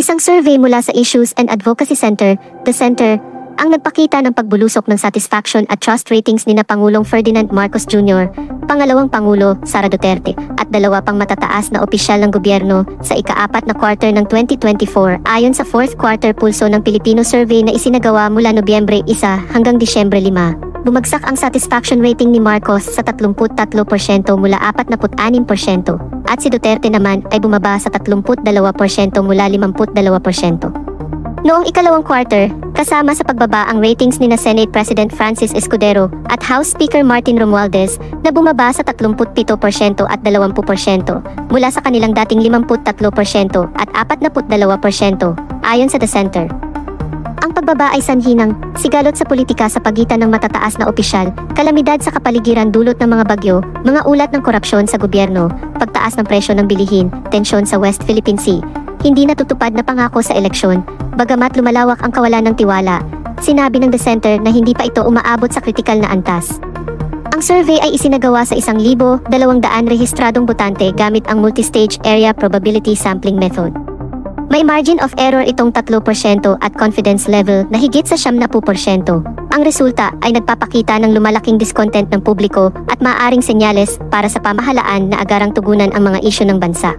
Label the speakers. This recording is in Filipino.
Speaker 1: Isang survey mula sa Issues and Advocacy Center, The Center, ang nagpakita ng pagbulusok ng satisfaction at trust ratings ni na Pangulong Ferdinand Marcos Jr., pangalawang Pangulo, Sara Duterte, at dalawa pang matataas na opisyal ng gobyerno sa ika-4 na quarter ng 2024 ayon sa 4th quarter pulso ng Pilipino survey na isinagawa mula Nobyembre 1 hanggang Disyembre 5. Bumagsak ang satisfaction rating ni Marcos sa 33% mula 46% at si Duterte naman ay bumaba sa 32% mula 52%. Noong ikalawang quarter, kasama sa pagbaba ang ratings ni na Senate President Francis Escudero at House Speaker Martin Romualdez na bumaba sa 37% at 20% mula sa kanilang dating 53% at 42% ayon sa The Center. Ang pagbaba ay sanhi ng sigalot sa politika sa pagitan ng matataas na opisyal, kalamidad sa kapaligiran dulot ng mga bagyo, mga ulat ng korupsyon sa gobyerno, pagtaas ng presyo ng bilihin, tensyon sa West Philippine Sea, hindi natutupad na pangako sa eleksyon, bagamat lumalawak ang kawalan ng tiwala. Sinabi ng The Center na hindi pa ito umaabot sa kritikal na antas. Ang survey ay isinagawa sa 1,200 rehistradong botante gamit ang multi-stage area probability sampling method. May margin of error itong 3% at confidence level na higit sa 70%. Ang resulta ay nagpapakita ng lumalaking discontent ng publiko at maaaring senyales para sa pamahalaan na agarang tugunan ang mga isyu ng bansa.